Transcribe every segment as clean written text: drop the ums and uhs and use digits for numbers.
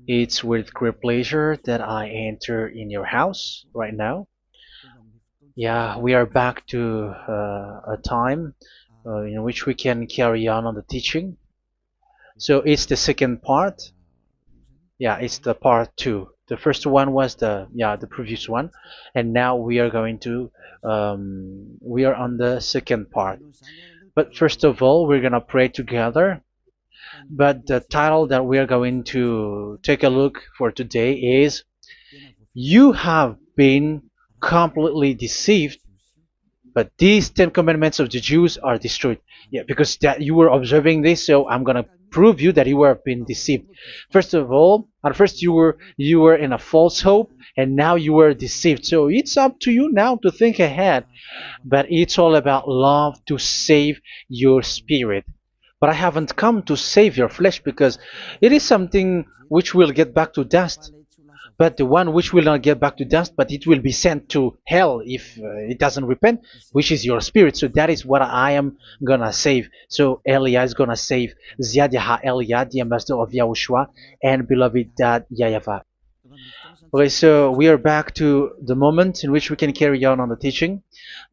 It's with great pleasure that I enter in your house right now. Yeah, we are back to a time in which we can carry on the teaching. So it's the second part. Yeah, it's the part two. The first one was the previous one, and now we are going to we are on the second part. But first of all, we're gonna pray together. But the title that we are going to take a look for today is "You have been completely deceived, but these 10 commandments of the Jews are destroyed." Yeah, because that you were observing this, so I'm gonna prove you that you were been deceived. First of all, at first you were in a false hope, and now you were deceived. So it's up to you now to think ahead. But it's all about love to save your spirit. But I haven't come to save your flesh, because it is something which will get back to dust. But the one which will not get back to dust, but it will be sent to hell if it doesn't repent, which is your spirit. So that is what I am gonna save. So Elia is gonna save Ziadiha Elia, the ambassador of Yahushua, and beloved dad YAHVAH. Okay, so we are back to the moment in which we can carry on the teaching.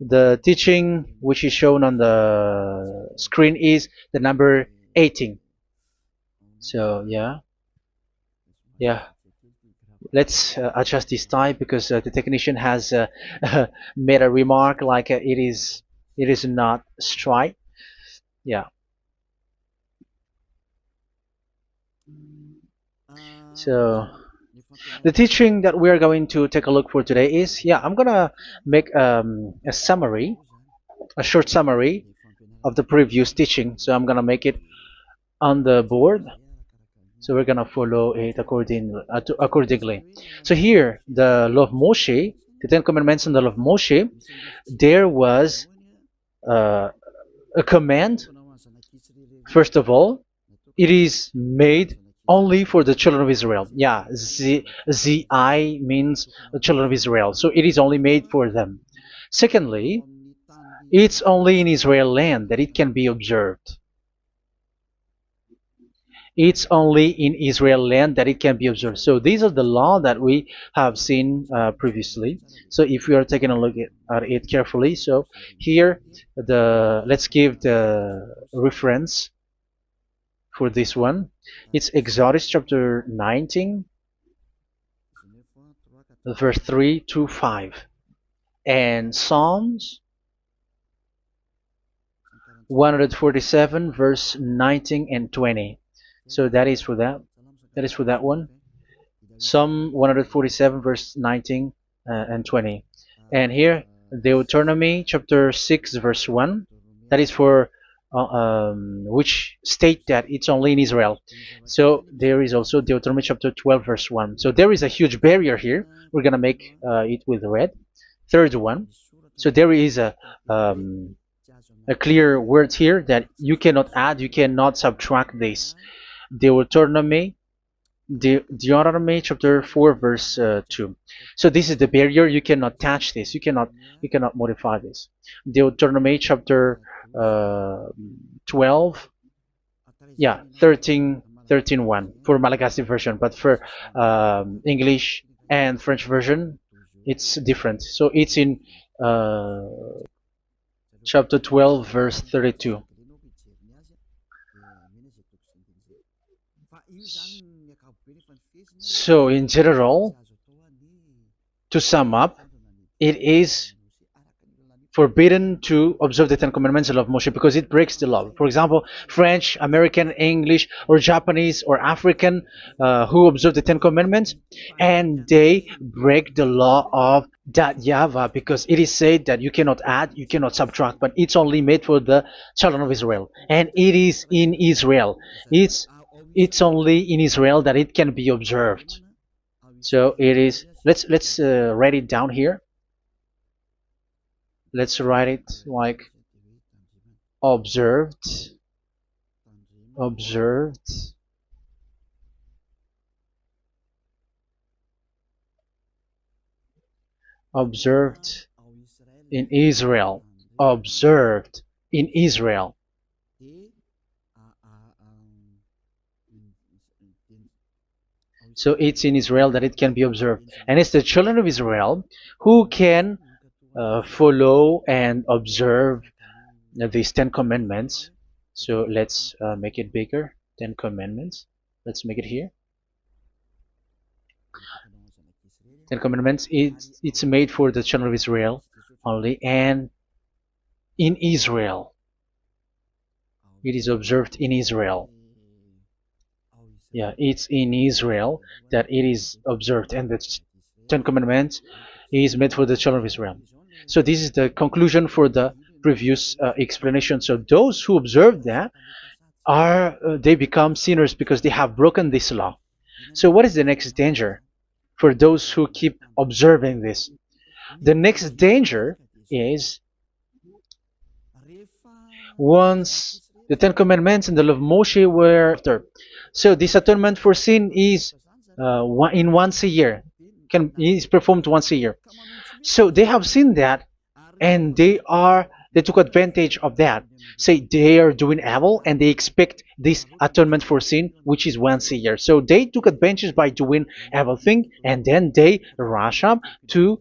The teaching which is shown on the screen is the number 18. So yeah. Let's adjust this time, because the technician has made a remark like it is not straight. Yeah. So the teaching that we are going to take a look for today is, I'm gonna make a summary, a short summary of the previous teaching. So I'm gonna make it on the board. So we're gonna follow it accordingly. So here, the law of Moshe, the 10 Commandments and the law of Moshe, there was uh, a command. First of all, it is made only for the children of Israel. Yeah, Z-I means the children of Israel. So it is only made for them. Secondly, it's only in Israel land that it can be observed. It's only in Israel land that it can be observed. So these are the law that we have seen previously. So if we are taking a look at it carefully, so here let's give the reference for this one. It's Exodus chapter 19, verse 3 to 5, and Psalms 147, verse 19 and 20. So that is for that. That is for that one. Psalm 147, verse 19 and 20. And here, Deuteronomy chapter 6, verse 1. That is for which state that it's only in Israel. So there is also Deuteronomy chapter 12, verse 1. So there is a huge barrier here. We're going to make it with red. Third one. So there is a clear word here that you cannot add, you cannot subtract this. Deuteronomy chapter 4, verse 2. So this is the barrier. You cannot touch this. You cannot modify this. Deuteronomy chapter 12, 13 1 for Malagasy version, but for English and French version, it's different. So it's in chapter 12, verse 32. So in general, to sum up, it is forbidden to observe the 10 Commandments and love Moshe, because it breaks the law. For example, French, American, English, or Japanese, or African who observe the 10 Commandments, and they break the law of that YAHVAH, because it is said that you cannot add, you cannot subtract, but it's only made for the children of Israel, and it is in Israel. It's only in Israel that it can be observed. So it is. Let's write it down here. Let's write it like observed, observed, observed in Israel, observed in Israel. So it's in Israel that it can be observed. And it's the children of Israel who can follow and observe these 10 commandments. So let's make it bigger. 10 commandments. Let's make it here. 10 commandments. It's made for the children of Israel only, and in Israel. It is observed in Israel. Yeah, it's in Israel that it is observed, and the 10 commandments is made for the children of Israel. So this is the conclusion for the previous explanation. So those who observe that are they become sinners because they have broken this law. So what is the next danger for those who keep observing this? The next danger is once the 10 commandments and the law of Moshe were after. So this atonement for sin is in once a year, is performed once a year. So they have seen that, and they took advantage of that. Say they are doing evil and they expect this atonement for sin, which is once a year. So they took advantage by doing evil thing, and then they rush up to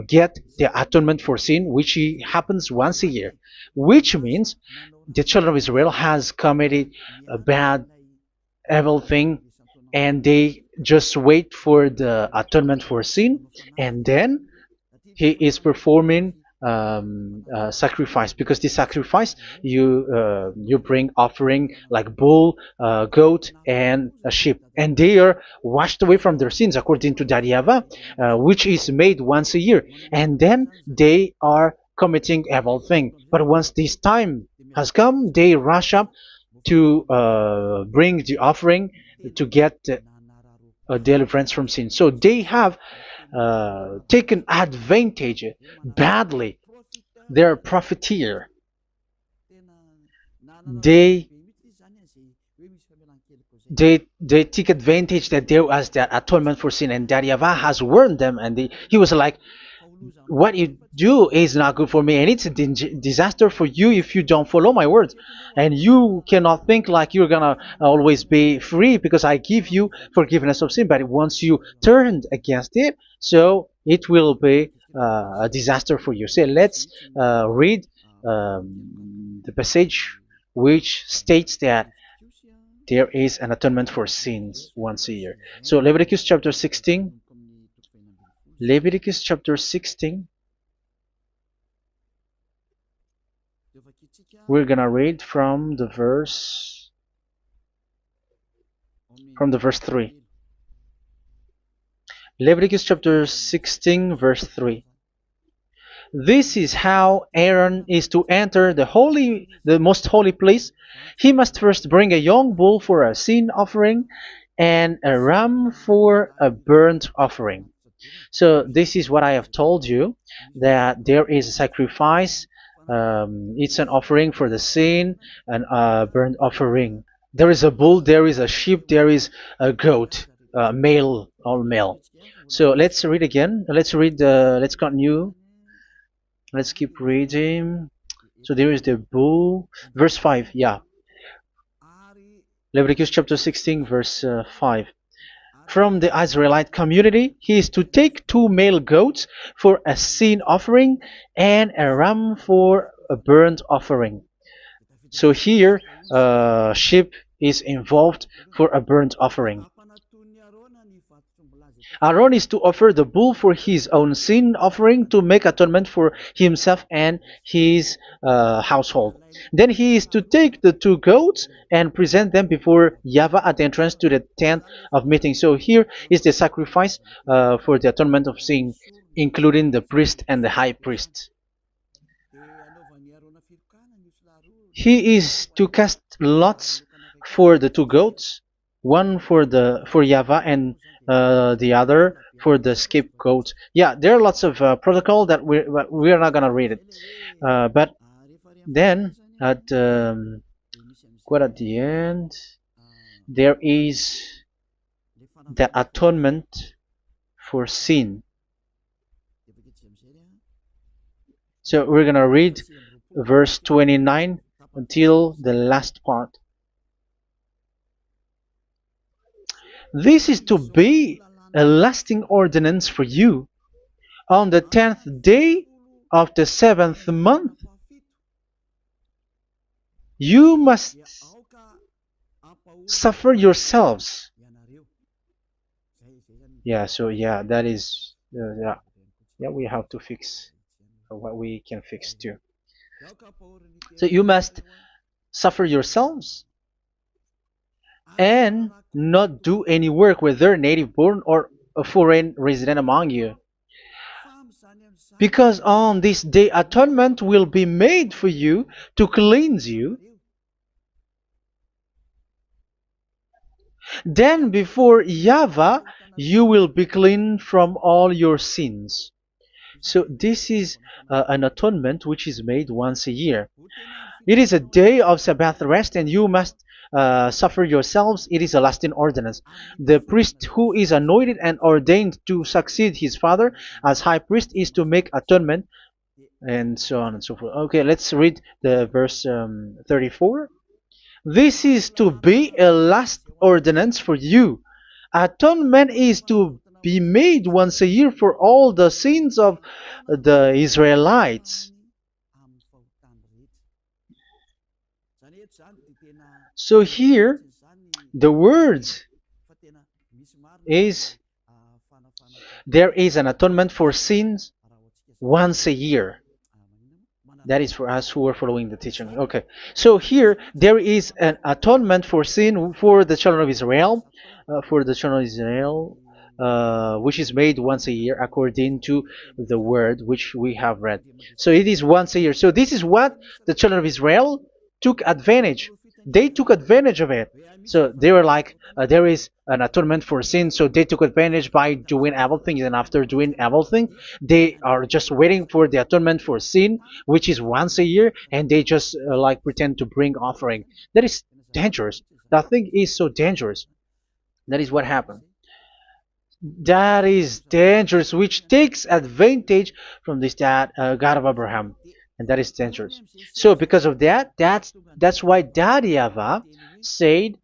get the atonement for sin, which happens once a year, which means the children of Israel has committed a bad evil thing, and they just wait for the atonement for sin, and then he is performing sacrifice, because the sacrifice you bring offering like bull, goat, and a sheep, and they are washed away from their sins according to that YAHVAH, which is made once a year, and then they are committing evil thing. But once this time has come, they rush up to bring the offering to get deliverance from sin. So they have taken advantage badly. They're a profiteer. They they take advantage that there was that atonement for sin, and that YAHVAH has warned them, and he was like, what you do is not good for me, and it's a disaster for you if you don't follow my words, and you cannot think like you're gonna always be free because I give you forgiveness of sin, but once you turned against it, so it will be a disaster for you. So let's read the passage which states that there is an atonement for sins once a year. So Leviticus chapter 16. Leviticus chapter 16. We're gonna read from the verse 3. Leviticus chapter 16 verse 3. This is how Aaron is to enter the most holy place. He must first bring a young bull for a sin offering and a ram for a burnt offering. So this is what I have told you, that there is a sacrifice. It's an offering for the sin, and a burnt offering. There is a bull, there is a sheep, there is a goat, male, all male. So let's read again. Let's continue. Let's keep reading. So there is the bull, verse 5. Yeah, Leviticus chapter 16 verse 5. From the Israelite community, he is to take 2 male goats for a sin offering and a ram for a burnt offering. So here, sheep is involved for a burnt offering. Aaron is to offer the bull for his own sin offering to make atonement for himself and his household. Then he is to take the 2 goats and present them before YAHVAH at the entrance to the tent of meeting. So here is the sacrifice for the atonement of sin, including the priest and the high priest. He is to cast lots for the 2 goats, one for YAHVAH and the other for the scapegoat. Yeah, there are lots of protocol that we're not gonna read it, but then at quite at the end there is the atonement for sin. So we're gonna read verse 29 until the last part. This is to be a lasting ordinance for you. On the 10th day of the 7th month, you must suffer yourselves. Yeah, so yeah, that is, yeah, we have to fix what we can fix too. So you must suffer yourselves and not do any work, whether native born or a foreign resident among you. Because on this day atonement will be made for you to cleanse you. Then before YAHVAH you will be clean from all your sins. So this is an atonement which is made once a year. It is a day of Sabbath rest, and you must suffer yourselves. It is a lasting ordinance. The priest who is anointed and ordained to succeed his father as high priest is to make atonement, and so on and so forth. Okay, let's read the verse 34. This is to be a last ordinance for you. Atonement is to be made once a year for all the sins of the Israelites. So here, the words is there is an atonement for sins once a year. That is for us who are following the teaching. Okay, so here there is an atonement for sin for the children of Israel, which is made once a year according to the word which we have read. So it is once a year. So this is what the children of Israel took advantage. They took advantage of it. So they were like, there is an atonement for sin, so they took advantage by doing everything, and after doing everything, they are just waiting for the atonement for sin, which is once a year, and they just like pretend to bring offering. That is dangerous. That thing is so dangerous. That is what happened. That is dangerous, which takes advantage from this God of Abraham, and that is dangerous. So because of that, that's why Daddy YAHVAH said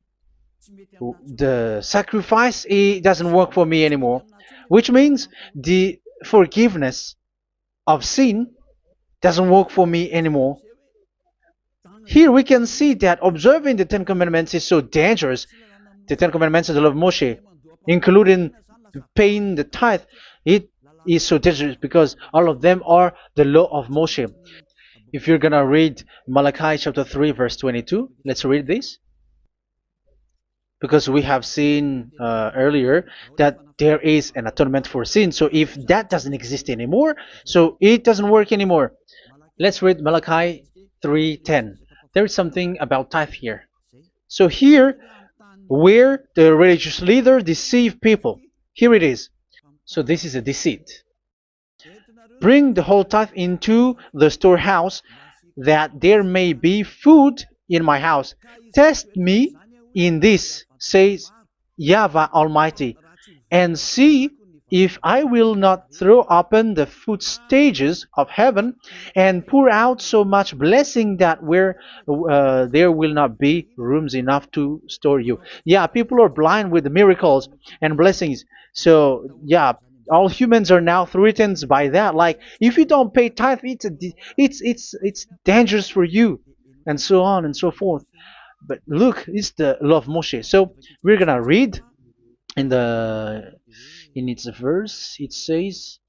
the sacrifice, it doesn't work for me anymore, which means the forgiveness of sin doesn't work for me anymore. Here we can see that observing the Ten Commandments is so dangerous. The Ten Commandments of the law of Moshe, including paying the tithe, it is so dangerous because all of them are the law of Moshe. If you're gonna read Malachi chapter 3 verse 22, let's read this. Because we have seen earlier that there is an atonement for sin. So if that doesn't exist anymore, so it doesn't work anymore. Let's read Malachi 3:10. There is something about tithe here. So here, where the religious leader deceive people, here it is. So this is a deceit. Bring the whole tithe into the storehouse, that there may be food in my house. Test me in this, says YAHVAH Almighty, and see if I will not throw open the food stages of heaven and pour out so much blessing that where there will not be rooms enough to store you. Yeah, people are blind with the miracles and blessings. So yeah, all humans are now threatened by that. Like, if you don't pay tithe, it's dangerous for you, and so on and so forth. But look, it's the law of Moshe. So we're gonna read in its verse. It says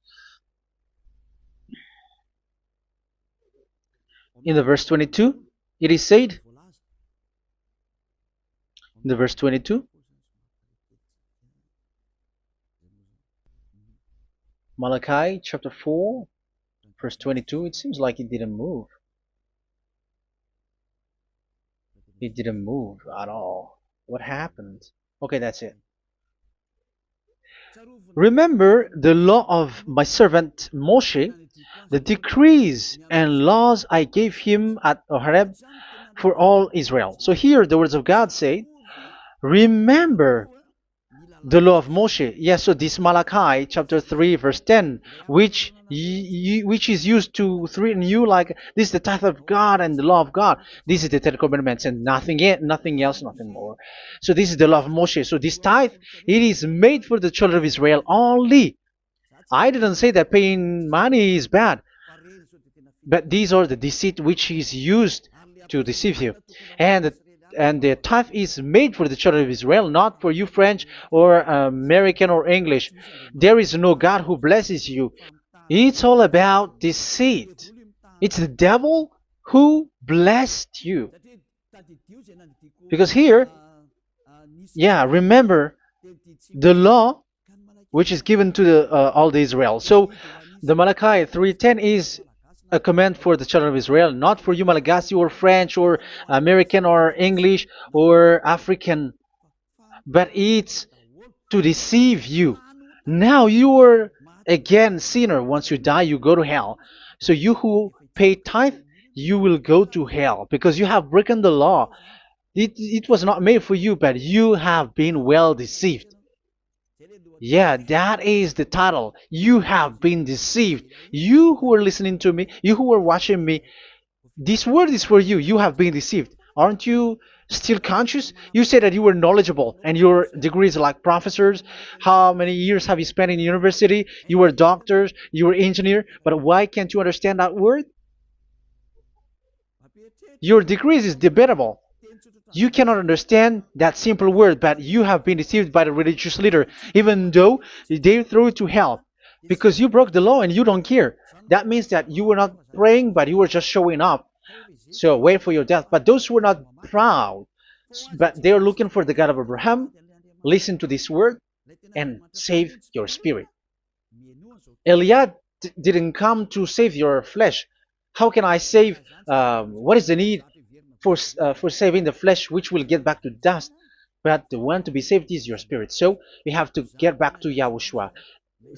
in the verse 22. It is said in the verse 22. Malachi chapter 4 verse 22. It seems like it didn't move. It didn't move at all. What happened? Okay, that's it. Remember the law of my servant Moshe, the decrees and laws I gave him at Horeb for all Israel. So here the words of God say, remember the law of Moshe. Yes, so this Malachi chapter 3 verse 10, which is used to threaten you like this is the tithe of God and the law of God. This is the Ten Commandments and nothing yet, nothing else, nothing more. So this is the law of Moshe. So this tithe, it is made for the children of Israel only. I didn't say that paying money is bad, but these are the deceit which is used to deceive you. And the tithe is made for the children of Israel, not for you French or American or English. There is no God who blesses you. It's all about deceit. It's the devil who blessed you. Because here, yeah, remember the law which is given to all the Israel. So the Malachi 3:10 is a command for the children of Israel, not for you Malagasy or French or American or English or African, but it's to deceive you. Now you are again sinner. Once you die, you go to hell. So you who pay tithe, you will go to hell because you have broken the law. It was not made for you, but you have been well deceived. Yeah, that is the title. You have been deceived. You who are listening to me, you who are watching me, this word is for you. You have been deceived. Aren't you still conscious? You say that you were knowledgeable and your degrees are like professors. How many years have you spent in university? You were doctors, you were engineer, but why can't you understand that word? Your degrees is debatable. You cannot understand that simple word, but you have been deceived by the religious leader, even though they throw you to hell because you broke the law and you don't care. That means that you were not praying, but you were just showing up. So wait for your death. But those who are not proud, but they are looking for the God of Abraham, listen to this word and save your spirit. Eliad didn't come to save your flesh. How can I save? What is the need for saving the flesh, which will get back to dust? But the one to be saved is your spirit. So we have to get back to YAHOSHUAH.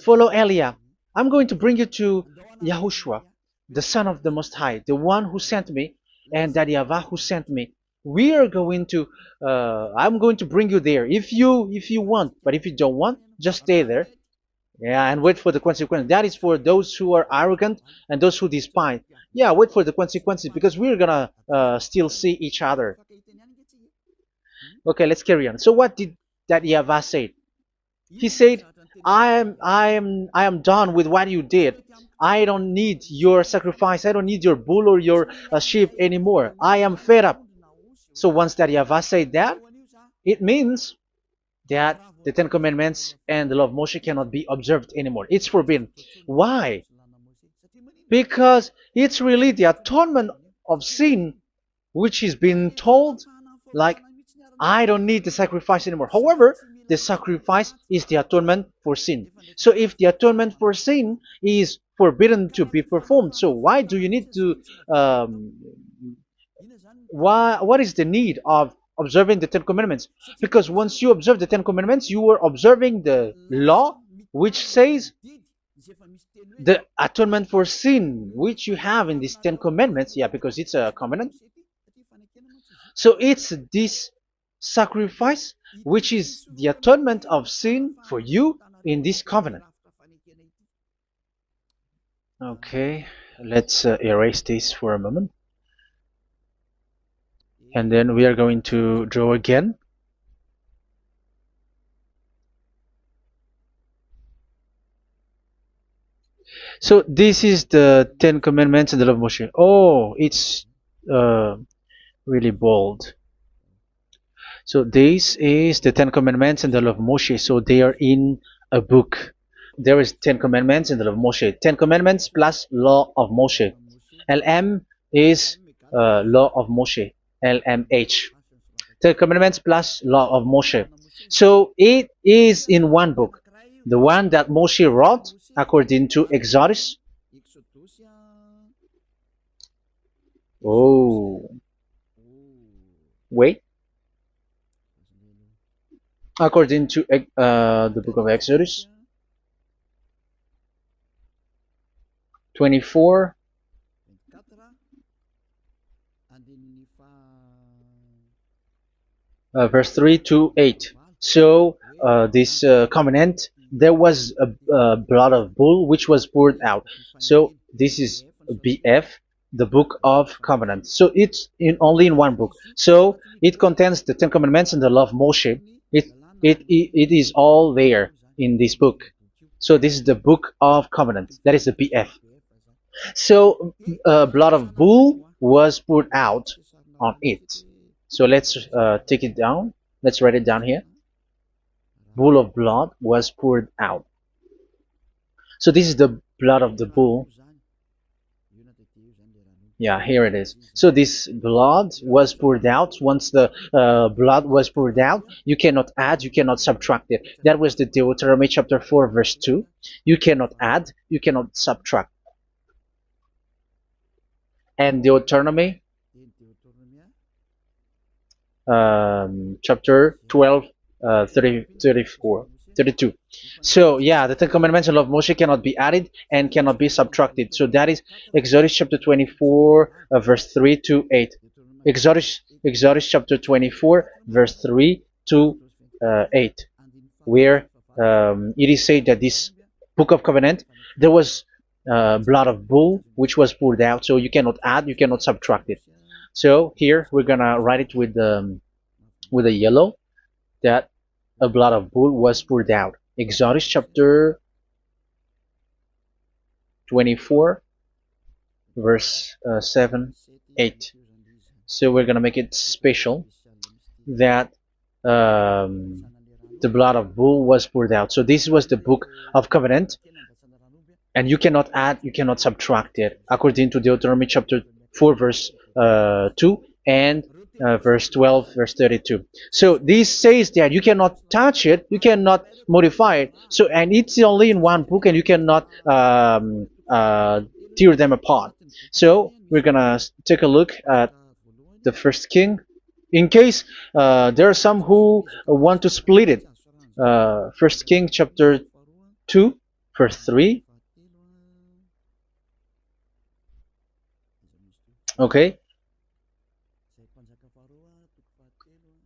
Follow Eliah. I'm going to bring you to YAHOSHUAH, the Son of the Most High, the one who sent me, and that YAHVAH who sent me. We are going to. I'm going to bring you there if you want, but if you don't want, just stay there. Yeah, and wait for the consequences. That is for those who are arrogant and those who despise. Yeah, wait for the consequences because we're gonna still see each other. Okay, let's carry on. So what did that YAHVAH say? He said, I am done with what you did. I don't need your sacrifice. I don't need your bull or your sheep anymore. I am fed up. So once that YAHVAH said that, it means that the Ten Commandments and the law of Moshe cannot be observed anymore. It's forbidden. Why? Because it's really the atonement of sin which is being told like I don't need the sacrifice anymore. However, the sacrifice is the atonement for sin. So if the atonement for sin is forbidden to be performed, so why do you need to what is the need of observing the Ten Commandments? Because once you observe the Ten Commandments, you are observing the law which says the atonement for sin which you have in these Ten Commandments. Yeah, because it's a covenant. So it's this sacrifice which is the atonement of sin for you in this covenant. Okay, let's erase this for a moment. And then we are going to draw again. So this is the Ten Commandments and the law of Moshe. Oh, it's really bold. So this is the Ten Commandments and the law of Moshe. So they are in a book. There is Ten Commandments and the law of Moshe. Ten Commandments plus law of Moshe. LM is law of Moshe. LMH. Ten Commandments plus law of Moshe. So it is in one book. The one that Moshe wrote according to Exodus. Oh, wait. According to the book of Exodus 24, verse 3 to 8. So this covenant, there was a blood of bull which was poured out. So this is BF, the Book of Covenant. So it's in only in one book. So it contains the Ten Commandments and the law of Moshe. It is all there in this book. So this is the Book of Covenant. That is the BF. So blood of bull was poured out on it. So let's take it down. Let's write it down here. Bull of blood was poured out. So this is the blood of the bull. Yeah, here it is. So this blood was poured out. Once the blood was poured out, you cannot add, you cannot subtract it. That was the Deuteronomy chapter 4, verse 2. You cannot add, you cannot subtract. And Deuteronomy chapter 12, 34, 32. So yeah, the Ten Commandments and law of Moshe cannot be added and cannot be subtracted. So that is Exodus chapter 24, verse 3 to 8. Exodus chapter 24, verse 3 to 8, where it is said that this book of covenant, there was blood of bull which was poured out. So you cannot add, you cannot subtract it. So here we're gonna write it with a yellow, that a blood of bull was poured out. Exodus chapter 24, verse 7, 8. So we're gonna make it special that the blood of bull was poured out. So this was the book of covenant, and you cannot add, you cannot subtract it, according to Deuteronomy chapter 4, verse 2 and verse 12, verse 32. So this says that you cannot touch it, you cannot modify it. So, and it's only in one book, and you cannot tear them apart. So we're gonna take a look at the first king, in case there are some who want to split it. First King chapter 2, verse 3. Okay.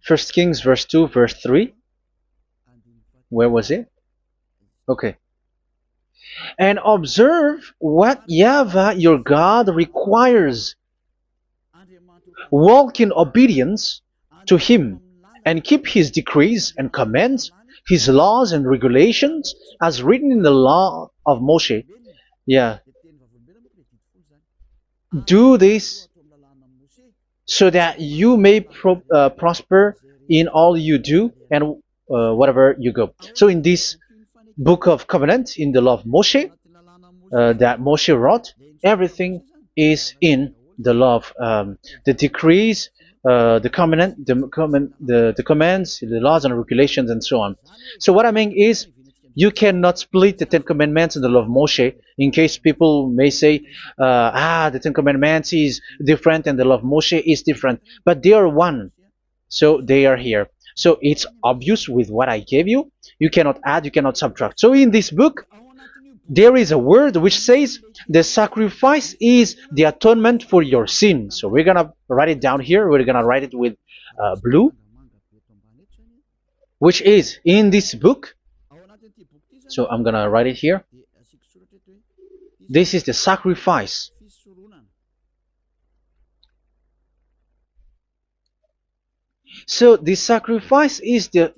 First Kings verse 2, verse 3. Where was it? Okay. And observe what YAHVAH your God requires. Walk in obedience to him, and keep his decrees and commands, his laws and regulations, as written in the law of Moshe. Yeah. Do this so that you may prosper in all you do and whatever you go. So in this book of covenant, in the law of Moshe, that Moshe wrote, everything is in the law of the decrees, the covenant, the commands, the laws and regulations, and so on. So what I mean is, you cannot split the Ten Commandments and the law of Moshe, in case people may say, the Ten Commandments is different and the law of Moshe is different, but they are one. So they are here. So it's obvious with what I gave you. You cannot add, you cannot subtract. So in this book, there is a word which says the sacrifice is the atonement for your sin. So we're gonna write it down here. We're gonna write it with blue, which is in this book. So I'm gonna write it here. This is the sacrifice. So the sacrifice is the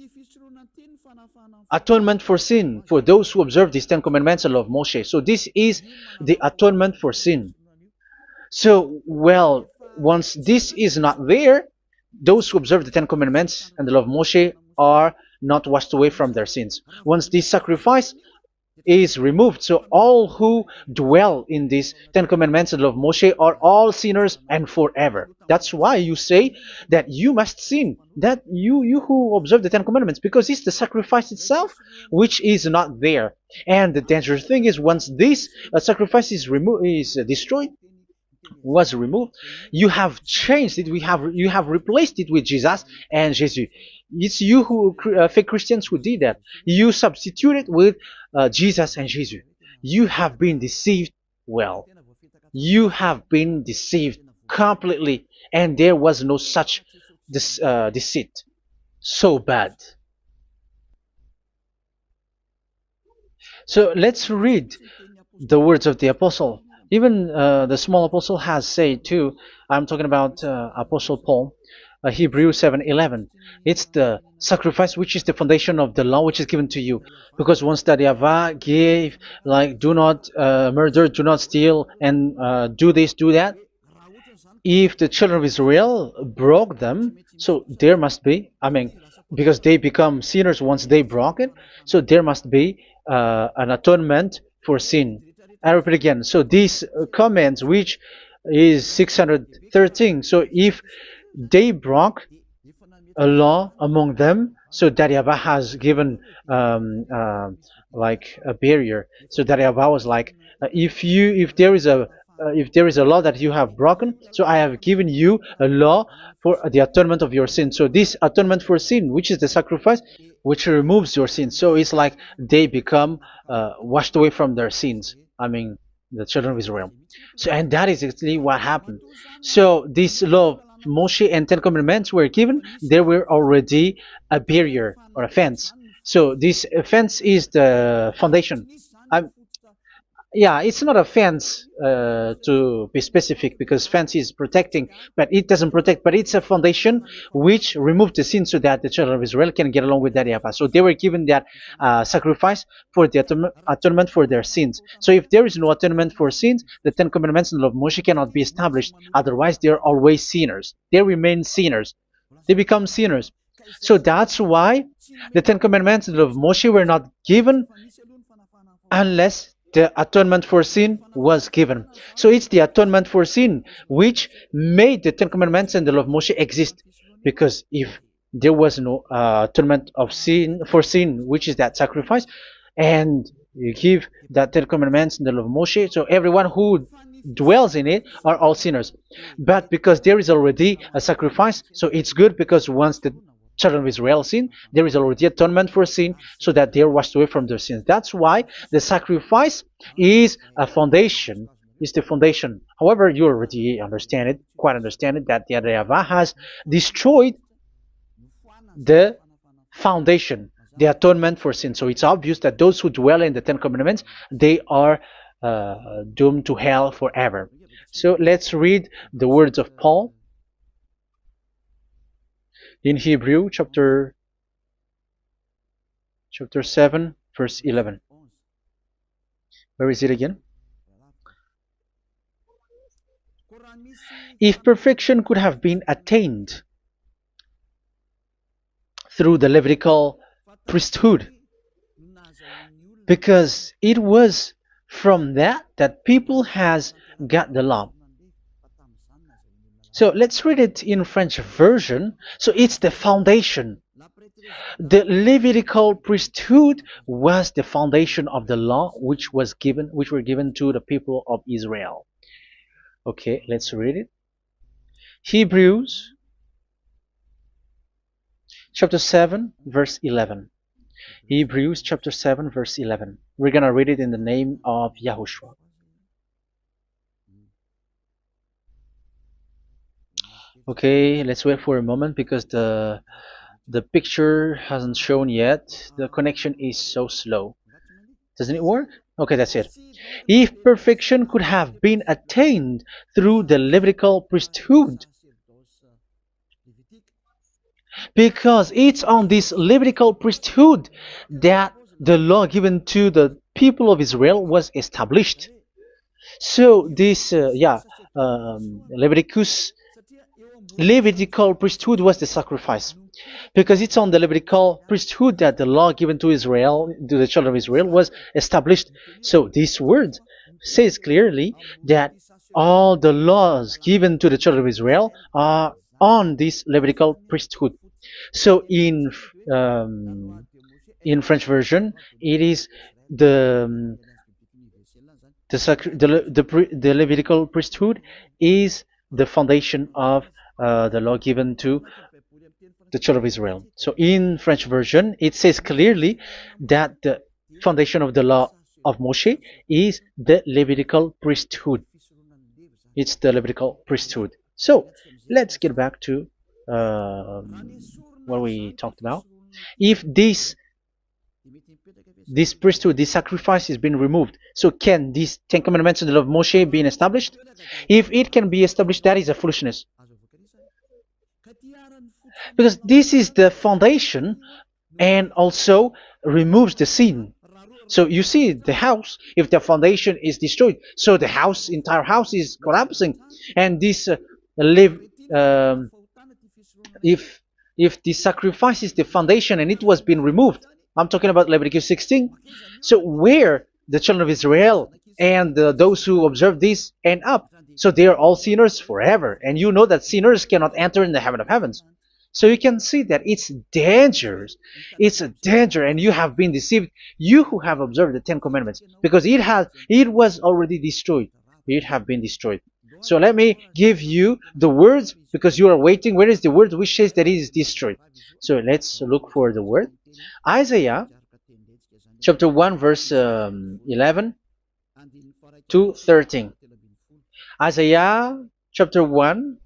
atonement for sin for those who observe these Ten Commandments and law of Moshe. So this is the atonement for sin. So, well, once this is not there, those who observe the Ten Commandments and the law of Moshe are not washed away from their sins. Once this sacrifice is removed, so all who dwell in these Ten Commandments and law of Moshe are all sinners and forever. That's why you say that you must sin, that you who observe the Ten Commandments, because it's the sacrifice itself which is not there. And the dangerous thing is, once this sacrifice is destroyed, was removed, you have changed it. You have replaced it with Jesus and Jesus. It's you who fake Christians who did that. You substituted with Jesus and Jesus. You have been deceived. Well, you have been deceived completely, and there was no such deceit. So bad. So let's read the words of the apostle. Even the small apostle has said too. I'm talking about Apostle Paul, Hebrews 7:11. It's the sacrifice which is the foundation of the law which is given to you. Because once that Yahweh gave, like, do not murder, do not steal, and do this, do that, if the children of Israel broke them, so there must be, I mean, because they become sinners once they broke it, so there must be an atonement for sin. I repeat again. So these comments, which is 613, so if they broke a law among them, so that Yahweh has given like a barrier. So that Yahweh was like, if there is a law that you have broken, so I have given you a law for the atonement of your sin. So this atonement for sin, which is the sacrifice, which removes your sin. So it's like they become washed away from their sins. I mean, the children of Israel. So, and that is actually what happened. So this law of Moshe and Ten Commandments were given. There were already a barrier or a fence. So this fence is the foundation. I, yeah, it's not a fence to be specific, because fence is protecting, but it doesn't protect. But it's a foundation which removed the sin so that the children of Israel can get along with that Yahweh. So they were given that sacrifice for the atonement for their sins. So if there is no atonement for sins, the Ten Commandments and the law of Moshe cannot be established. Otherwise, they are always sinners. They remain sinners. They become sinners. So that's why the Ten Commandments and the law of Moshe were not given unless the atonement for sin was given. So it's the atonement for sin which made the Ten Commandments and the law of Moshe exist. Because if there was no atonement of sin for sin, which is that sacrifice, and you give that Ten Commandments and the law of Moshe, so everyone who dwells in it are all sinners. But because there is already a sacrifice, so it's good, because once the children of Israel sin, there is already atonement for sin, so that they are washed away from their sins. That's why the sacrifice is a foundation, is the foundation. However, you already understand it, quite understand it, that the YAHVAH has destroyed the foundation, the atonement for sin. So it's obvious that those who dwell in the Ten Commandments, they are doomed to hell forever. So let's read the words of Paul in Hebrew chapter 7 verse 11. Where is it again? If perfection could have been attained through the Levitical priesthood, because it was from that people has got the law. So let's read it in French version. So it's the foundation. The Levitical priesthood was the foundation of the law which were given to the people of Israel. Okay, let's read it. Hebrews chapter 7 verse 11. Hebrews chapter 7 verse 11. We're going to read it in the name of YAHOSHUAH. Okay, let's wait for a moment, because the picture hasn't shown yet. The connection is so slow. Doesn't it work? Okay, that's it. If perfection could have been attained through the Levitical priesthood, because it's on this Levitical priesthood that the law given to the people of Israel was established. So this, Levitical priesthood was the sacrifice, because it's on the Levitical priesthood that the law given to Israel, to the children of Israel, was established. So this word says clearly that all the laws given to the children of Israel are on this Levitical priesthood. So in French version, it is the the Levitical priesthood is the foundation of the law given to the children of Israel. So in French version, it says clearly that the foundation of the law of Moshe is the Levitical priesthood. It's the Levitical priesthood. So let's get back to what we talked about. If this priesthood, this sacrifice is being removed. So can these 10 commandments and the law of Moshe be established? If it can be established, that is a foolishness. Because this is the foundation and also removes the sin. So you see the house, if the foundation is destroyed, so the house, entire house is collapsing. And this if the sacrifice is the foundation and it was being removed, I'm talking about Leviticus 16. So where the children of Israel and those who observe this end up? So they are all sinners forever. And you know that sinners cannot enter in the heaven of heavens. So you can see that it's dangerous. It's a danger, and you have been deceived, you who have observed the 10 commandments, because it was already destroyed. It have been destroyed. So let me give you the words, because you are waiting. Where is the word which says that it is destroyed? So let's look for the word. Isaiah chapter 1 verse 11 to 13. Isaiah chapter 1.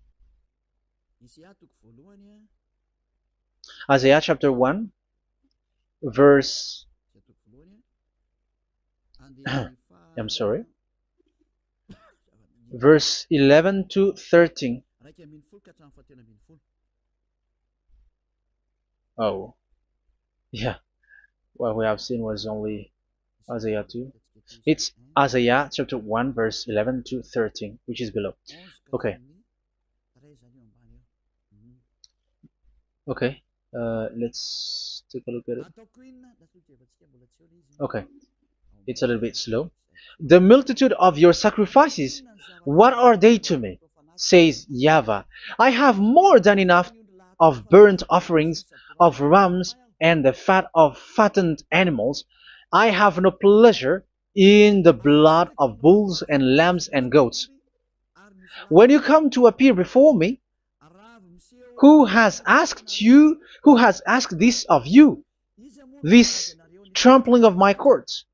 Isaiah chapter 1 verse I'm sorry, verse 11 to 13. Oh, yeah, what we have seen was only Isaiah 2. It's Isaiah chapter 1 verse 11 to 13, which is below. Okay. Okay. Let's take a look at it. Okay, it's a little bit slow. The multitude of your sacrifices, what are they to me? Says YAHVAH. I have more than enough of burnt offerings, of rams, and the fat of fattened animals. I have no pleasure in the blood of bulls and lambs and goats. When you come to appear before me, who has asked this of you, this trampling of my courts?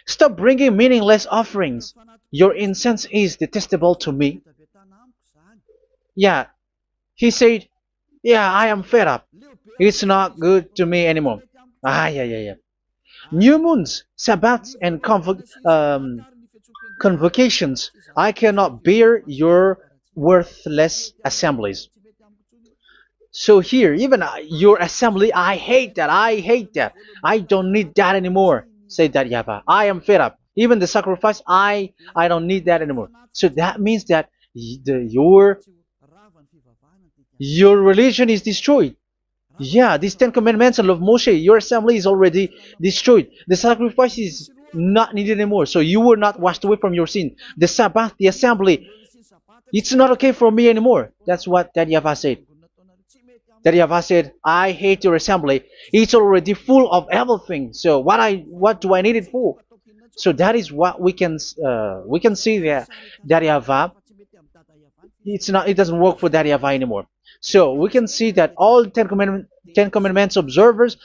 Stop bringing meaningless offerings. Your incense is detestable to me. Yeah, he said, yeah, I am fed up. It's not good to me anymore. Yeah. New moons, Sabbaths, and convocations. I cannot bear your worthless assemblies. So here, even your assembly, I hate that. I don't need that anymore. Say that, YAHVAH. I am fed up. Even the sacrifice, I don't need that anymore. So that means that your religion is destroyed. Yeah, these 10 commandments and law of Moshe, your assembly is already destroyed. The sacrifice is not needed anymore. So you were not washed away from your sin. The Sabbath, the assembly, it's not okay for me anymore. That's what that YAHVAH said. That YAHVAH said, I hate your assembly. It's already full of everything. So what do I need it for? So that is what we can see there. That YAHVAH, it doesn't work for that YAHVAH anymore. So we can see that all 10 commandments observers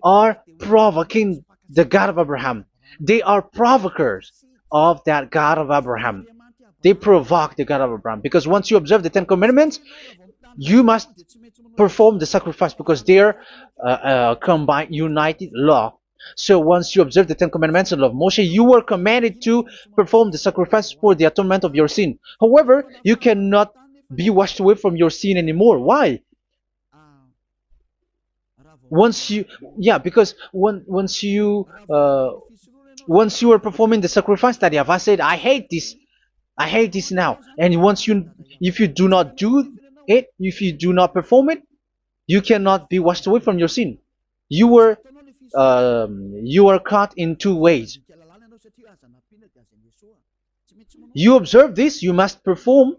are provoking the God of Abraham. They are provokers of that God of Abraham. They provoke the God of Abraham, because once you observe the 10 commandments, you must perform the sacrifice, because they're combined, united law. So once you observe the 10 commandments and law of Moshe, you were commanded to perform the sacrifice for the atonement of your sin. However, you cannot be washed away from your sin anymore. Why? Because once you are performing the sacrifice, that YAHVAH said, I hate this now. And if you do not do it, if you do not perform it, you cannot be washed away from your sin. You are caught in two ways. You observe this, you must perform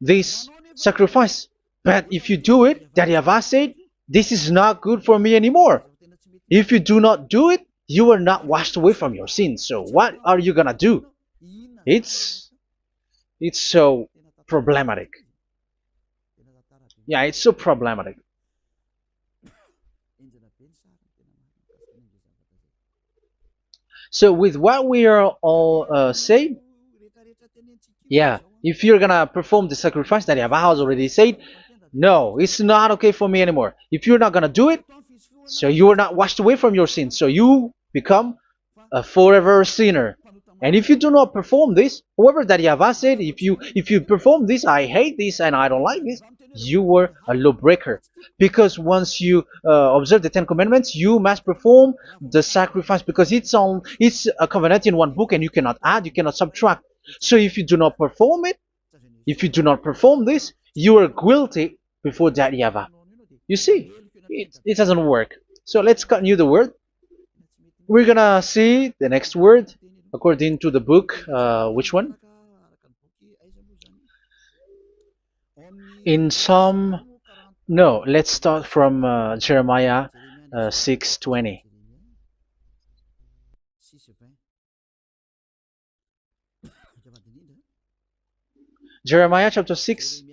this sacrifice. But if you do it, that YAHVAH said, this is not good for me anymore. If you do not do it, you are not washed away from your sin. So what are you gonna do? It's so problematic. Yeah, it's so problematic. So with what we are all saying, yeah, if you're gonna perform the sacrifice that YAHVAH has already said, no, it's not okay for me anymore. If you're not gonna do it, so you are not washed away from your sin. So you become a forever sinner. And if you do not perform this, whoever that YAHVAH said, if you perform this, I hate this and I don't like this, you were a lawbreaker. Because once you observe the Ten Commandments, you must perform the sacrifice, because it's a covenant in one book, and you cannot add, you cannot subtract. So if you do not perform it, if you do not perform this, you are guilty before that YAHVAH. You see, it doesn't work. So let's continue the word. We're gonna see the next word according to the book. Which one? In Psalm. No, let's start from Jeremiah 6:20. Jeremiah chapter 6,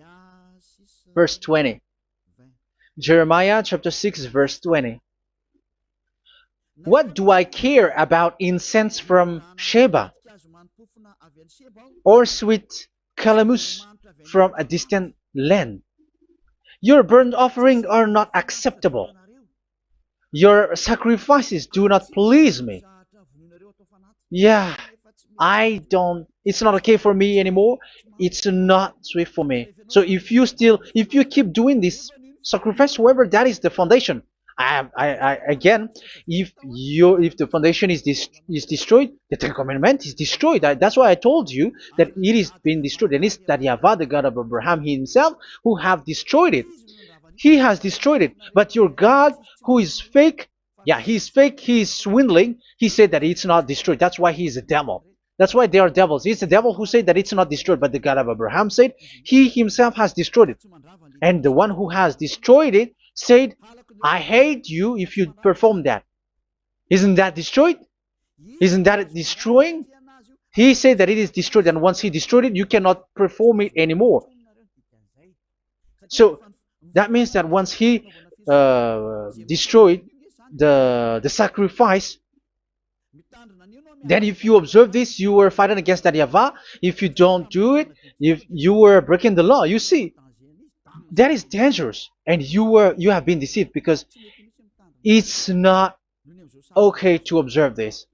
verse 20. Jeremiah chapter 6, verse 20. What do I care about incense from Sheba, or sweet calamus from a distant land? Your burnt offerings are not acceptable. Your sacrifices do not please me. Yeah, it's not okay for me anymore. It's not sweet for me. So if you keep doing this sacrifice, however, that is the foundation. Again, if the foundation is destroyed, the Ten Commandment is destroyed. That's why I told you that it is being destroyed, and it's that YAHVAH, the God of Abraham himself, who have destroyed it. He has destroyed it. But your God, who is fake, yeah, he's fake, he's swindling. He said that it's not destroyed. That's why he is a devil. That's why they are devils. It's the devil who said that it's not destroyed, but the God of Abraham said he himself has destroyed it. And the one who has destroyed it said, I hate you if you perform that. Isn't that destroyed? Isn't that destroying? He said that it is destroyed, and once he destroyed it, you cannot perform it anymore. So that means that once he destroyed the sacrifice, then if you observe this, you were fighting against that YAHVAH. If you don't do it, if you were breaking the law, you see, that is dangerous, and you have been deceived, because it's not okay to observe this.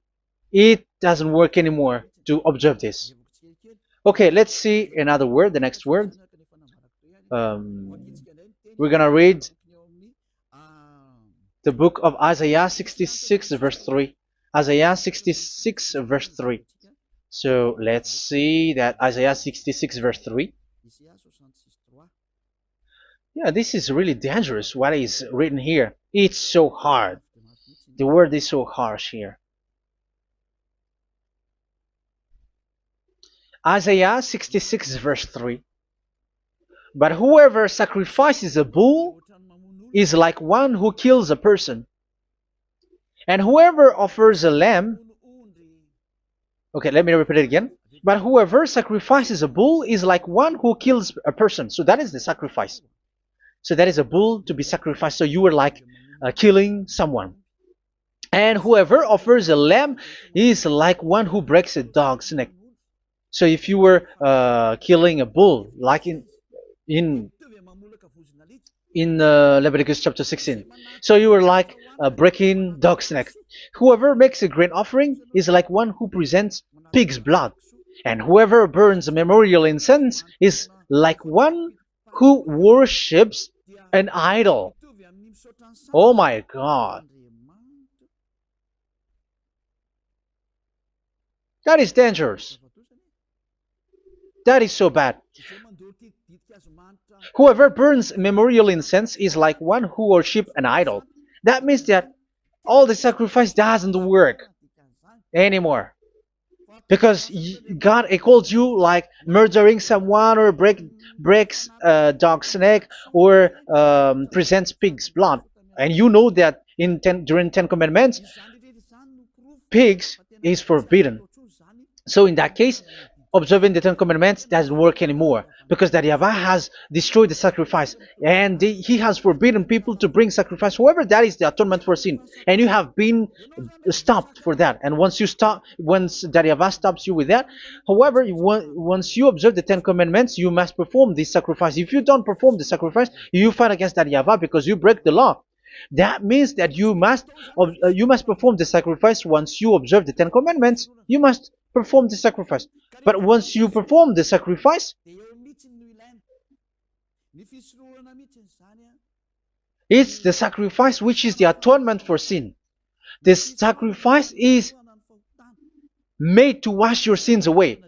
It doesn't work anymore to observe this. Okay, let's see another word, the next word. We're gonna read the book of Isaiah 66 verse 3. Isaiah 66 verse 3. So let's see that Isaiah 66 verse 3. Yeah, this is really dangerous what is written here. It's so hard. The word is so harsh here. Isaiah 66 verse 3. But whoever sacrifices a bull is like one who kills a person. And whoever offers a lamb... Okay, let me repeat it again. But whoever sacrifices a bull is like one who kills a person. So that is the sacrifice. So that is a bull to be sacrificed. So you were like killing someone. And whoever offers a lamb is like one who breaks a dog's neck. So if you were killing a bull, like in Leviticus chapter 16, so you were like breaking dog's neck. Whoever makes a grain offering is like one who presents pig's blood. And whoever burns a memorial incense is like one who worships an idol. Oh my God. That is dangerous. That is so bad. Whoever burns memorial incense is like one who worships an idol. That means that all the sacrifice doesn't work anymore. Because God calls you like murdering someone, or breaks a dog's neck, or presents pig's blood. And you know that during Ten Commandments, pigs is forbidden. So in that case, observing the Ten Commandments doesn't work anymore, because that YAHVAH has destroyed the sacrifice, and he has forbidden people to bring sacrifice. However, that is the atonement for sin, and you have been stopped for that. And once that YAHVAH stops you with that, however, once you observe the Ten Commandments, you must perform this sacrifice. If you don't perform the sacrifice, you fight against that YAHVAH, because you break the law. That means that you must perform the sacrifice once you observe the Ten Commandments. You must perform the sacrifice. But once you perform the sacrifice, it's the sacrifice which is the atonement for sin. This sacrifice is made to wash your sins away.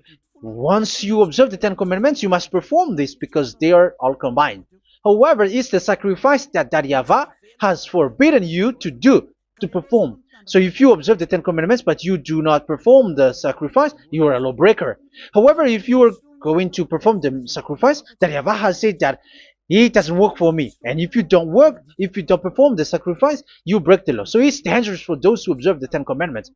Once you observe the Ten Commandments, you must perform this because they are all combined. However, it's the sacrifice that YAHVAH has forbidden you to do, to perform. So if you observe the Ten Commandments but you do not perform the sacrifice, you are a lawbreaker. However, if you are going to perform the sacrifice, YAHVAH has said that it doesn't work for me. And if you don't perform the sacrifice, you break the law. So it's dangerous for those who observe the Ten Commandments.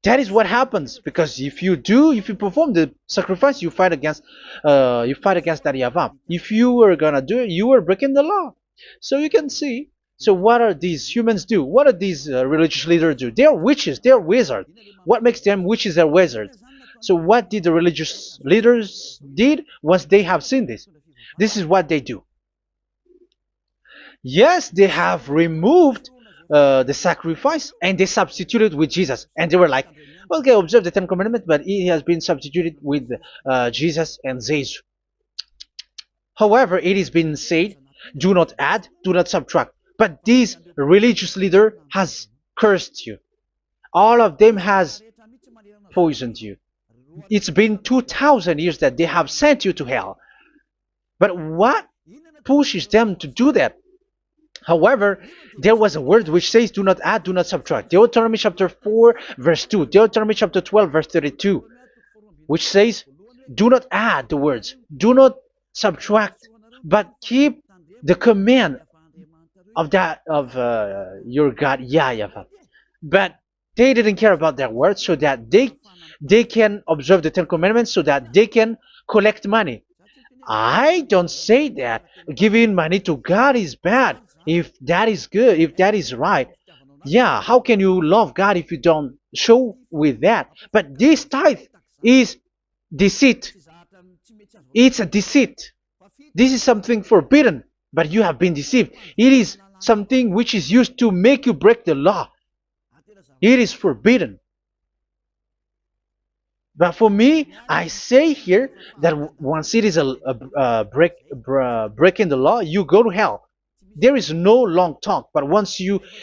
That is what happens, because if you perform the sacrifice, you fight against YAHVAH. If you are gonna do it, you are breaking the law. So you can see. So what are these humans do? What are these religious leaders do? They are witches. They are wizards. What makes them witches and wizards? So what did the religious leaders did once they have seen this? This is what they do. Yes, they have removed the sacrifice and they substituted with Jesus, and they were like, okay, observe the Ten Commandments, but it has been substituted with Jesus and Jesus. However, it has been said, do not add, do not subtract. But this religious leader has cursed you. All of them has poisoned you. It's been 2,000 years that they have sent you to hell. But what pushes them to do that? However, there was a word which says, do not add, do not subtract. Deuteronomy chapter 4, verse 2. Deuteronomy chapter 12, verse 32. Which says, do not add the words. Do not subtract. But keep the command of your God, YAHVAH. But they didn't care about their words, so that they can observe the Ten Commandments, so that they can collect money. I don't say that giving money to God is bad. If that is good, if that is right, yeah, how can you love God if you don't show with that? But this tithe is deceit. It's a deceit. This is something forbidden, but you have been deceived. It is something which is used to make you break the law. It is forbidden. But for me, I say here that once it is breaking the law, you go to hell. There is no long talk. But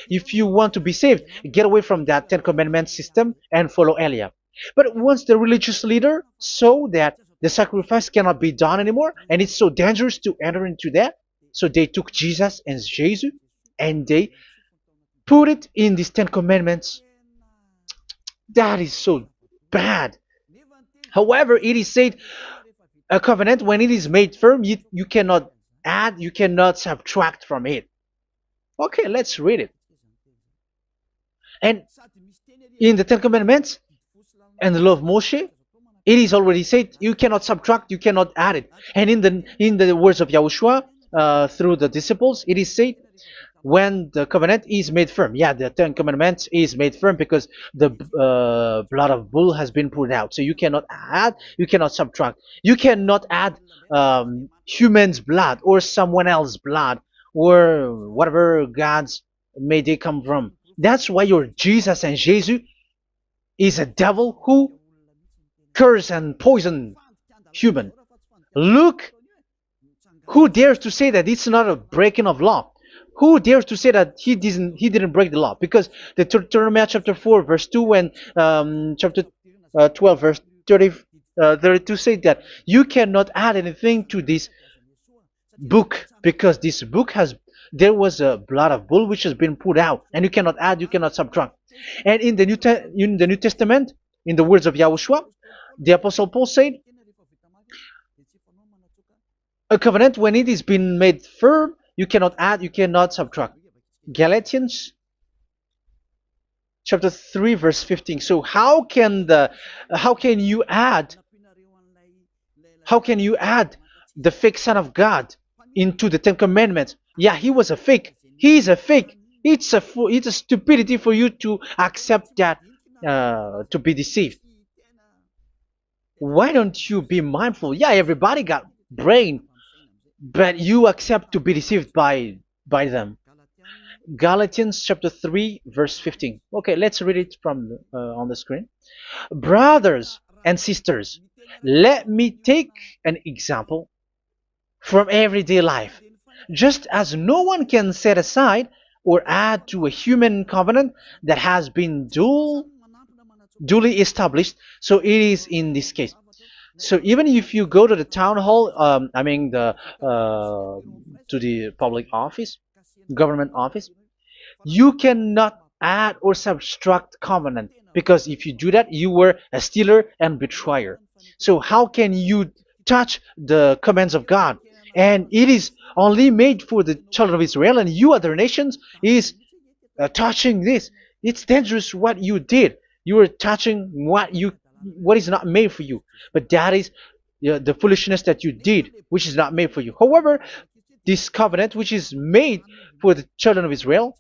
if you want to be saved, get away from that Ten Commandments system and follow Eliah. But once the religious leader saw that the sacrifice cannot be done anymore, and it's so dangerous to enter into that, so they took Jesus and Jesus and they put it in these Ten Commandments. That is so bad. However, it is said, a covenant, when it is made firm, you cannot add, you cannot subtract from it. Okay, let's read it. And in the Ten Commandments and the law of Moshe, it is already said, you cannot subtract, you cannot add it. And in the words of YAHOSHUAH, through the disciples, it is said, when the covenant is made firm. Yeah, the Ten Commandments is made firm because the blood of bull has been poured out. So you cannot add, you cannot subtract. You cannot add human's blood or someone else's blood or whatever gods may they come from. That's why your Jesus and Jesus is a devil who curse and poison human. Look, who dares to say that it's not a breaking of law? Who dares to say that he didn't break the law? Because the Deuteronomy chapter 4 verse 2 and chapter 12 verse 32 say that you cannot add anything to this book, because this book there was a blood of bull which has been put out, and you cannot add, you cannot subtract. And in the New Testament, in the words of YAHOSHUAH, the Apostle Paul said, a covenant, when it is been made firm, you cannot add, you cannot subtract. Galatians chapter 3 verse 15. So how can you add the fake Son of God into the Ten Commandments? Yeah, he was a fake. He is a fake. It's a stupidity for you to accept that, to be deceived. Why don't you be mindful? Yeah, everybody got brain, but you accept to be deceived by them. Galatians chapter 3 verse 15. Okay, let's read it from on the screen. Brothers and sisters, let me take an example from everyday life. Just as no one can set aside or add to a human covenant that has been duly established, so it is in this case. So even if you go to the town hall, I mean to the public office, government office, you cannot add or subtract covenant, because if you do that, you were a stealer and betrayer. So how can you touch the commands of God? And it is only made for the children of Israel, and you other nations is touching this. It's dangerous what you did. You are touching what is not made for you. But that is the foolishness that you did, which is not made for you. However, this covenant, which is made for the children of Israel,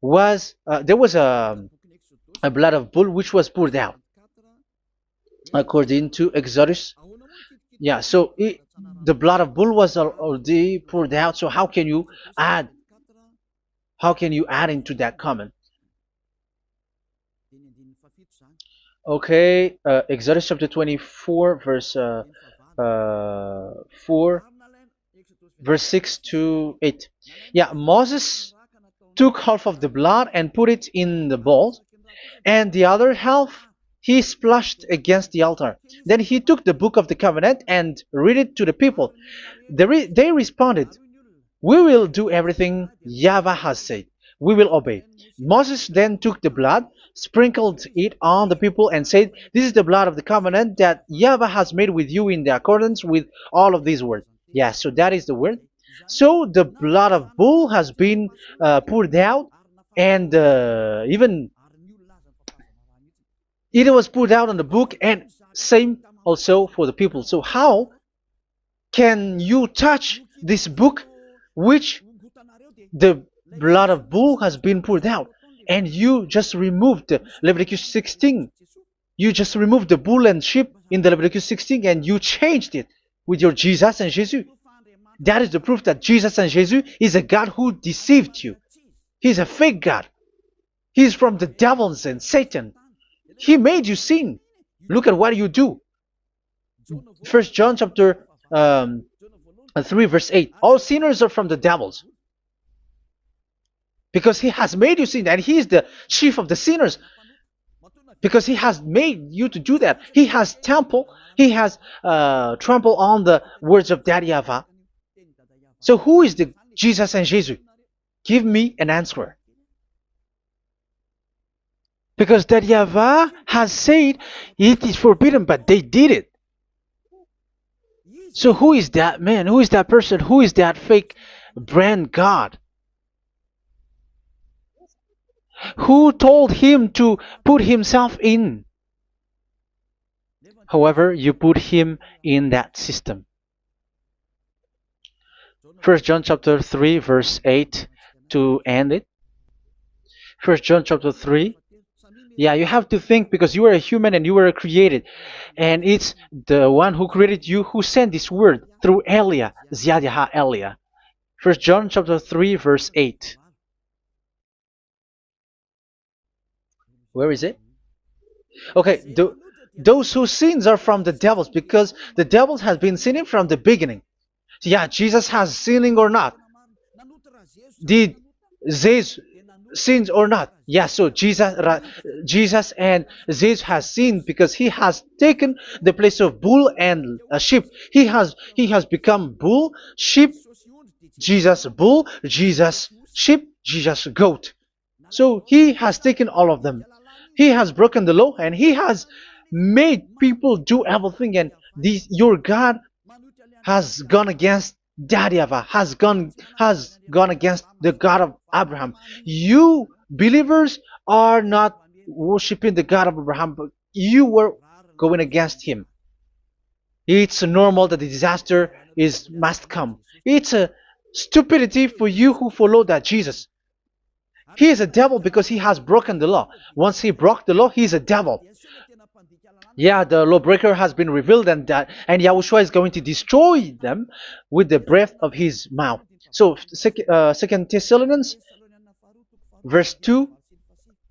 was there was a blood of bull which was poured out according to Exodus. Yeah, so the blood of bull was already poured out. So add how can you add into that covenant? Okay, Exodus chapter 24, verse 4, verse 6 to 8. Yeah, Moses took half of the blood and put it in the bowl, and the other half he splashed against the altar. Then he took the book of the covenant and read it to the people. They responded, "We will do everything YAHVAH has said. We will obey." Moses then took the blood, sprinkled it on the people, and said, "This is the blood of the covenant that YAHVAH has made with you in accordance with all of these words." Yeah, so that is the word. So the blood of bull has been poured out, and even it was poured out on the book, and same also for the people. So how can you touch this book which the blood of bull has been poured out? And you just removed Leviticus 16. You just removed the bull and sheep in the Leviticus 16, and you changed it with your Jesus and Jesus. That is the proof that Jesus and Jesus is a God who deceived you. He's a fake God. He's from the devils and Satan. He made you sin. Look at what you do. First John chapter 3 verse 8. All sinners are from the devils, because he has made you sin, and he is the chief of the sinners, because he has made you to do that. He has trampled on the words of Daddy YAHVAH. So who is the Jesus and Jesus? Give me an answer. Because Daddy YAHVAH has said it is forbidden, but they did it. So who is that man? Who is that person? Who is that fake brand God? Who told him to put himself in? However, you put him in that system. First John chapter 3 verse 8 to end it. First John chapter 3. Yeah, you have to think, because you are a human and you were created. And it's the one who created you who sent this word through Elia, Ziadyaha Elia. First John chapter 3 verse 8. Where is it? Okay, those whose sins are from the devils, because the devils has been sinning from the beginning. Yeah, Jesus has sinning or not? Did Zeus sins or not? Yeah, so Jesus and Zeus has sinned, because he has taken the place of bull and a sheep. He has become bull, sheep, Jesus bull, Jesus sheep, Jesus goat. So he has taken all of them. He has broken the law, and he has made people do everything. And your God has gone against Daddy YAHVAH, has gone against the God of Abraham. You believers are not worshiping the God of Abraham, but you were going against him. It's normal that the disaster must come. It's a stupidity for you who follow that Jesus. He is a devil because he has broken the law. Once he broke the law, he is a devil. Yeah, the lawbreaker has been revealed, and Yahushua is going to destroy them with the breath of his mouth. So, Second Thessalonians verse 2,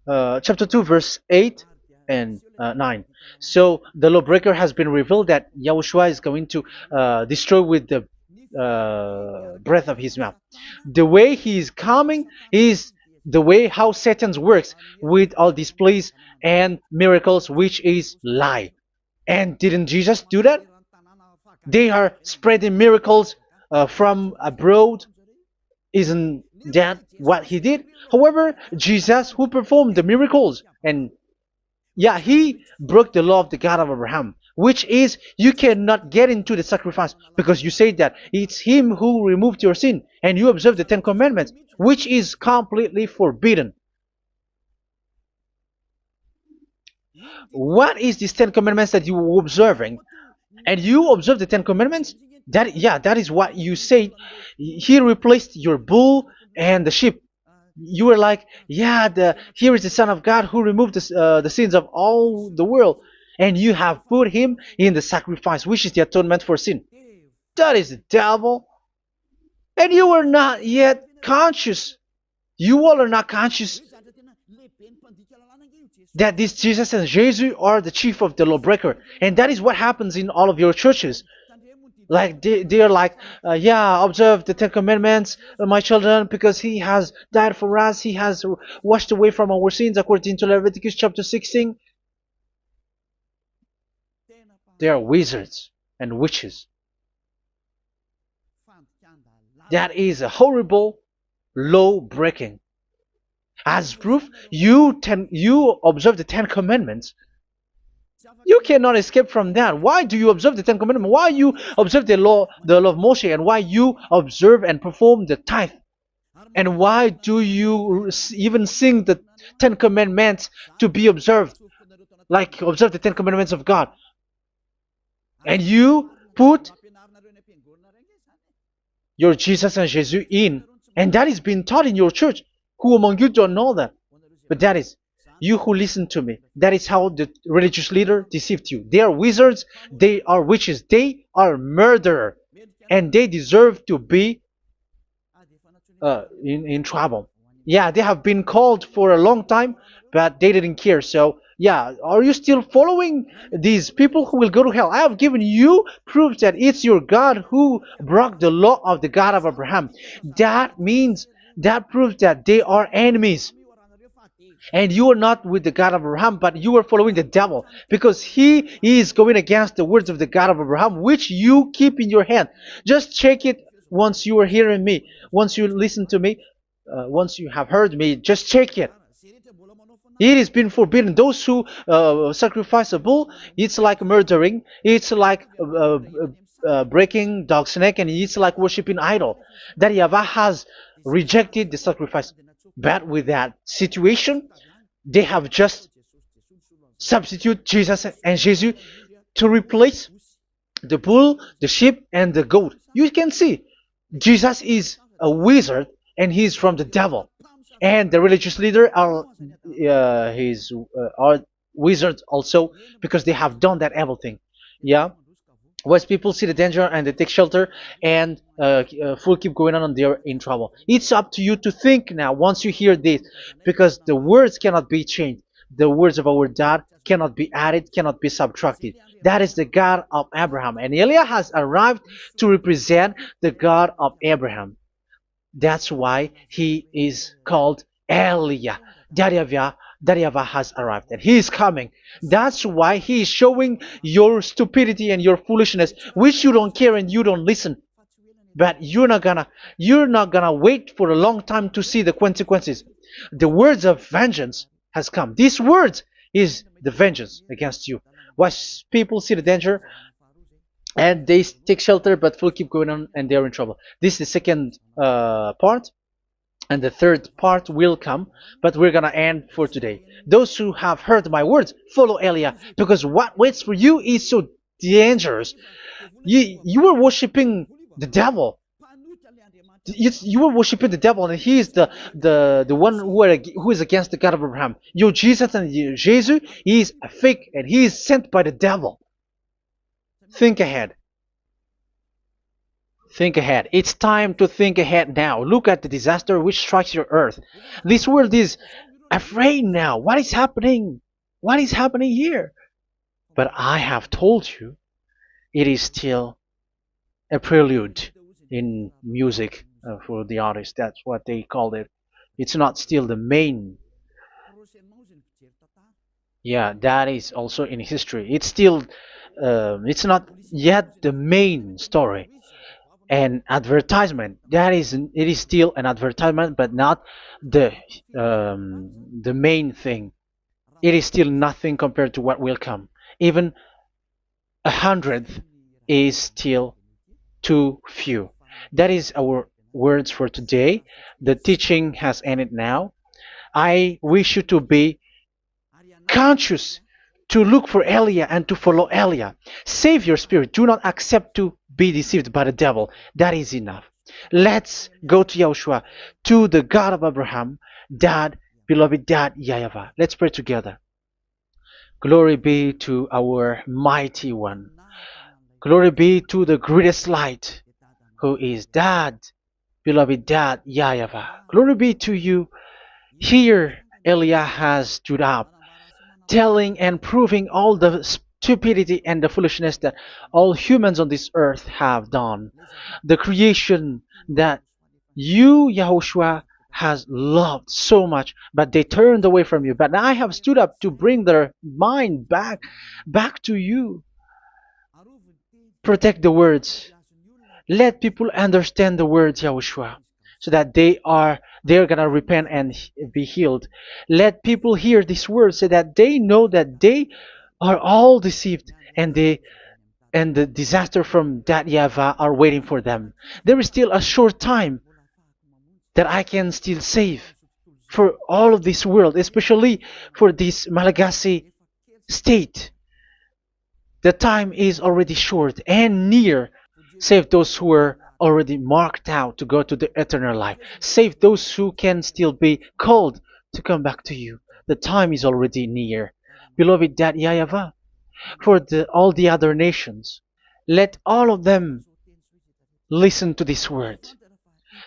chapter 2, verse 8 and 9. So the lawbreaker has been revealed that Yahushua is going to destroy with the breath of his mouth. The way he is coming is the way how Satan works with all displays and miracles, which is lie. And didn't Jesus do that? They are spreading miracles from abroad. Isn't that what he did? However, Jesus, who performed the miracles, and yeah, he broke the law of the God of Abraham, which is you cannot get into the sacrifice because you say that it's him who removed your sin, and you observe the Ten Commandments, which is completely forbidden. What is these Ten Commandments that you were observing? And you observe the Ten Commandments? That, yeah, that is what you said. He replaced your bull and the sheep. You were like, yeah, here is the Son of God who removed the sins of all the world, and you have put him in the sacrifice, which is the atonement for sin. That is the devil, and you are not yet conscious. You all are not conscious that this Jesus and Jesus are the chief of the lawbreaker, and that is what happens in all of your churches. Like they are like, yeah, observe the Ten Commandments, my children, because he has died for us. He has washed away from our sins, according to Leviticus chapter 16. They are wizards and witches. That is a horrible law breaking. As proof, you observe the Ten Commandments. You cannot escape from that. Why do you observe the Ten Commandments? Why you observe the law of Moshe, and why you observe and perform the tithe? And why do you even sing the Ten Commandments to be observed? Like observe the Ten Commandments of God. And you put your Jesus and Jesus in. And that is being taught in your church. Who among you don't know that? But that is you who listen to me. That is how the religious leader deceived you. They are wizards. They are witches. They are murderers. And they deserve to be in trouble. Yeah, they have been called for a long time, but they didn't care. So, yeah, are you still following these people who will go to hell? I have given you proof that it's your God who broke the law of the God of Abraham. That means, that proves that they are enemies. And you are not with the God of Abraham, but you are following the devil, because he is going against the words of the God of Abraham, which you keep in your hand. Just check it once you are hearing me, once you listen to me, once you have heard me, just check it. It has been forbidden. Those who sacrifice a bull, it's like murdering, it's like breaking dog's neck, and it's like worshiping idol. That YAHVAH has rejected the sacrifice. But with that situation, they have just substitute Jesus and Jesus to replace the bull, the sheep, and the goat. You can see Jesus is a wizard, and he's from the devil. And the religious leader are are wizards also, because they have done that evil thing. Yeah. Once people see the danger and they take shelter, and full keep going on, and they're in trouble. It's up to you to think now once you hear this, because the words cannot be changed. The words of our God cannot be added, cannot be subtracted. That is the God of Abraham, and Eliah has arrived to represent the God of Abraham. That's why he is called Eliah. YAHVAH has arrived, and he is coming. That's why he is showing your stupidity and your foolishness, which you don't care and you don't listen. But you're not gonna wait for a long time to see the consequences. The words of vengeance has come. These words is the vengeance against you. Watch people see the danger and they take shelter, but will keep going on, and they're in trouble. This is the second part, and the third part will come, but we're gonna end for today. Those who have heard my words, follow Eliah, because what waits for you is so dangerous. You are worshiping the devil. You are worshiping the devil, and he is the one who is against the God of Abraham. Your Jesus and your Jesus, he is a fake, and he is sent by the devil. Think ahead. Think ahead. It's time to think ahead now. Look at the disaster which strikes your earth. This world is afraid now. What is happening? What is happening here? But I have told you, it is still a prelude in music for the artist. That's what they called it. It's not still the main. Yeah, that is also in history. It's still, it's not yet the main story. And advertisement, that is, it is still an advertisement, but not the the main thing. It is still nothing compared to what will come. Even a hundredth is still too few. That is our words for today. The teaching has ended now. I wish you to be conscious, to look for Elia and to follow Elia. Save your spirit. Do not accept to be deceived by the devil. That is enough. Let's go to Yahushua, to the God of Abraham, Dad, beloved Dad, YAHVAH. Let's pray together. Glory be to our mighty one. Glory be to the greatest light, who is Dad, beloved Dad, YAHVAH. Glory be to you. Here, Elia has stood up, telling and proving all the stupidity and the foolishness that all humans on this earth have done. The creation that you, Yahushua, has loved so much, but they turned away from you. But I have stood up to bring their mind back to you. Protect the words. Let people understand the words, Yahushua, so that they're gonna repent and be healed. Let people hear these words so that they know that they are all deceived, and the disaster from that YAHVAH are waiting for them. There is still a short time that I can still save for all of this world, especially for this Malagasy state. The time is already short and near. Save those who are already marked out to go to the eternal life. Save those who can still be called to come back to you. The time is already near. Beloved Dad YAHVAH, for all the other nations, let all of them listen to this word,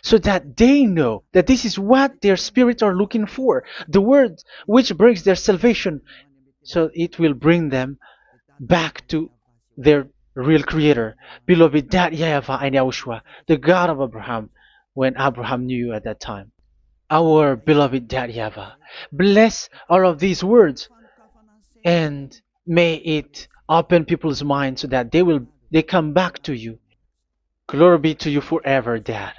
so that they know that this is what their spirits are looking for, the word which brings their salvation, so it will bring them back to their real creator, beloved Dad YAHVAH and Yahushua, the God of Abraham, when Abraham knew you at that time. Our beloved Dad YAHVAH, bless all of these words, and may it open people's minds so that they come back to you. Glory be to you forever, Dad.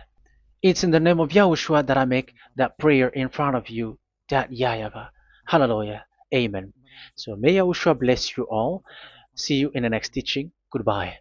It's in the name of Yahushua that I make that prayer in front of you, Dad YAHVAH. Hallelujah. Amen. So may Yahushua bless you all. See you in the next teaching. Goodbye.